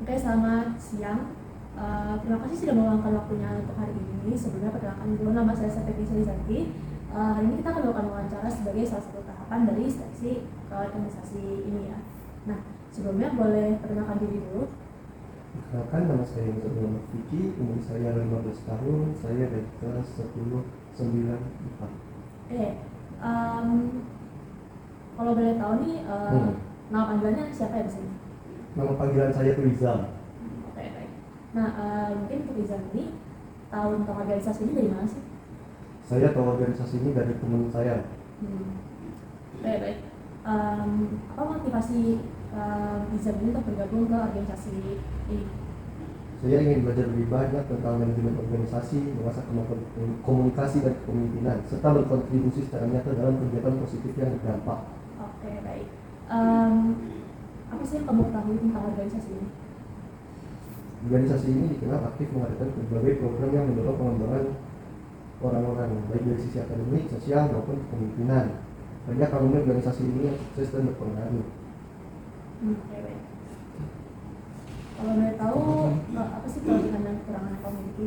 Oke, selamat siang. Terima kasih sudah meluangkan waktunya untuk hari ini. Sebelumnya perkenalkan dulu, nama saya Septiani Rizanti. Hari ini kita akan melakukan wawancara sebagai salah satu tahapan dari seleksi organisasi ini ya. Nah, sebelumnya boleh perkenalkan diri dulu. Perkenalkan, nama saya Muhammad Vicky, umur saya 15 tahun, saya dari kelas 1094. Kalau boleh tahu nih, nama panggilannya siapa ya di sini? Nama panggilan saya itu Rizal. Oke, baik. Nah, mungkin untuk Rizal ini, tahu tentang organisasi ini dari mana sih? Saya tahu organisasi ini dari teman saya. Baik. Apa motivasi Rizal ini untuk bergabung ke organisasi ini? Saya ingin belajar lebih banyak tentang manajemen organisasi, mengasah kemampuan komunikasi dan kepemimpinan, serta berkontribusi secara nyata dalam kegiatan positif yang berdampak. Oke, baik. Apa sih yang kamu ketahui tentang organisasi ini? Organisasi ini dikenal aktif mengadakan berbagai program yang mendorong pengembangan orang-orang, baik dari sisi akademik, sosial, maupun kepemimpinan. Banyak alumni organisasi ini yang sukses dan berpengaruh. Oke, baik. Kalau boleh tahu, apa sih kelebihan dan kekurangan yang kamu miliki?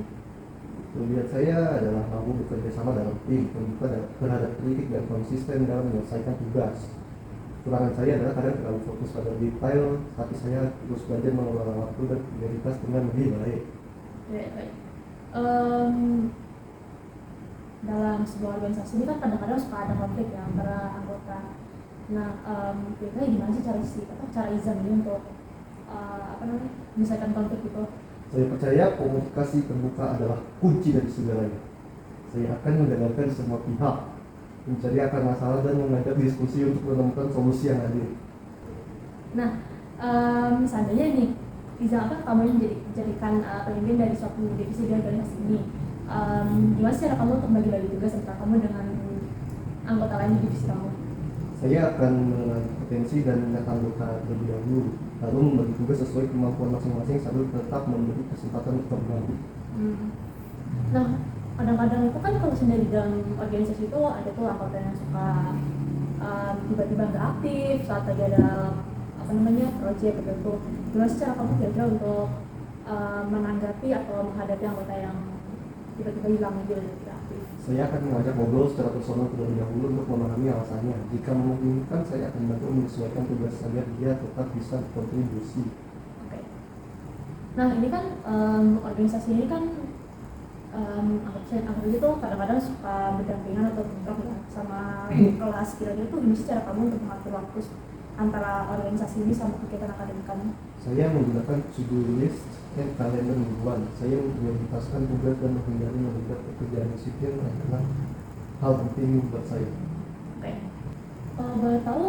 Kelebihan saya adalah mampu bekerja sama dalam tim, terbuka terhadap kritik dan konsisten dalam menyelesaikan tugas. Kekurangan saya adalah kadang terlalu fokus pada detail, tapi saya terus belajar mengelola waktu dan prioritas dengan lebih baik. Baik. Dalam sebuah organisasi ini kan kadang-kadang suka ada konflik ya antara anggota. Nah, kira-kira gimana sih cara Izam ini untuk menyelesaikan konflik itu? Saya percaya komunikasi terbuka adalah kunci dari segalanya. Saya akan mendengarkan semua pihak, mencari akar masalah dan mengajak diskusi untuk menemukan solusi yang adil. Nah, seandainya nih, Izam kamu yang dijadikan pemimpin dari suatu divisi di organisasi ini, gimana sih cara kamu untuk bagi-bagi tugas antara kamu dengan anggota lain di divisi kamu? Saya akan mengenal potensi dan minat anggota terlebih dahulu, lalu membagi tugas sesuai kemampuan masing-masing sambil tetap memberi kesempatan untuk bergabung. Nah, kadang-kadang itu kan kalau sendiri dalam organisasi itu ada tuh anggota yang suka tiba-tiba nggak aktif saat lagi ada proyek tertentu. Gimana sih cara kamu kira-kira untuk menanggapi atau menghadapi anggota yang tiba-tiba hilang aja dan tidak aktif? Saya akan mengajak ngobrol secara personal terlebih dahulu untuk memahami alasannya. Jika memungkinkan, saya akan bantu menyesuaikan tugas agar dia tetap bisa berkontribusi. Oke. Nah, ini kan organisasi ini kan anggota itu kadang-kadang suka berdampingan atau bentrok sama kelas. Kira-kira tuh gimana sih cara kamu untuk mengatur waktu antara organisasi ini sama kegiatan akademik kamu? Saya menggunakan to-do list dan kalender mingguan. Saya memprioritaskan tugas dan menghindari melibat pekerjaan disiplin adalah hal penting buat saya. Oke. Kalau boleh tahu,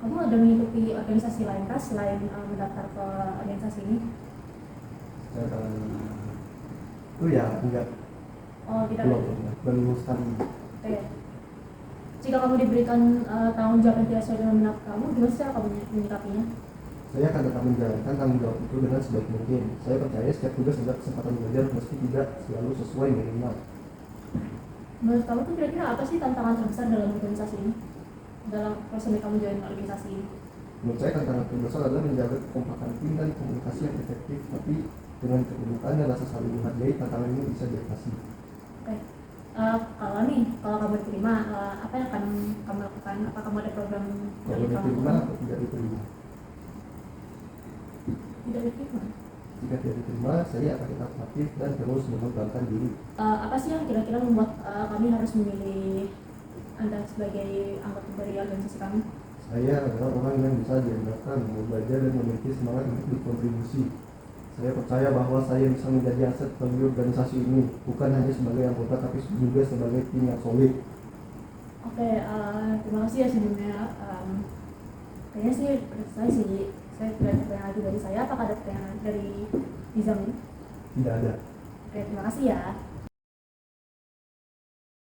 kamu ada mengikuti organisasi lain kah selain mendaftar ke organisasi ini? Itu ya enggak. Oh, tidak. Belum sekali. Oke. Jika kamu diberikan tanggung jawab yang tidak sesuai dengan minat kamu, gimana sih cara kamu menyikapinya? Saya akan tetap menjalankan tanggung jawab itu dengan sebaik mungkin. Saya percaya setiap tugas adalah kesempatan belajar meski tidak selalu sesuai minimal. Menurut kamu tuh kira-kira apa sih tantangan terbesar dalam organisasi ini? Dalam proses kamu join organisasi ini? Menurut saya tantangan terbesar adalah menjaga kekompakan tim dan komunikasi yang efektif, tapi dengan keterbukaan dan rasa saling menghargai, tantangan ini bisa diatasi. Oke. Kalau kamu diterima, apa yang akan kamu lakukan? Apa kamu ada program Kalau diterima atau tidak diterima? Tidak diterima. Jika tidak diterima, saya akan tetap aktif dan terus mengembangkan diri. Apa sih yang kira-kira membuat kami harus memilih Anda sebagai anggota dari organisasi kami? Saya adalah orang yang bisa diandalkan, mau belajar dan memiliki semangat untuk berkontribusi. Saya percaya bahwa saya bisa menjadi aset bagi organisasi ini, bukan hanya sebagai anggota tapi juga sebagai tim yang solid. Oke, terima kasih ya sebelumnya. Kayaknya sih saya tidak ada pertanyaan lagi dari saya. Apakah ada pertanyaan dari Izam? Tidak ada. Oke, terima kasih ya.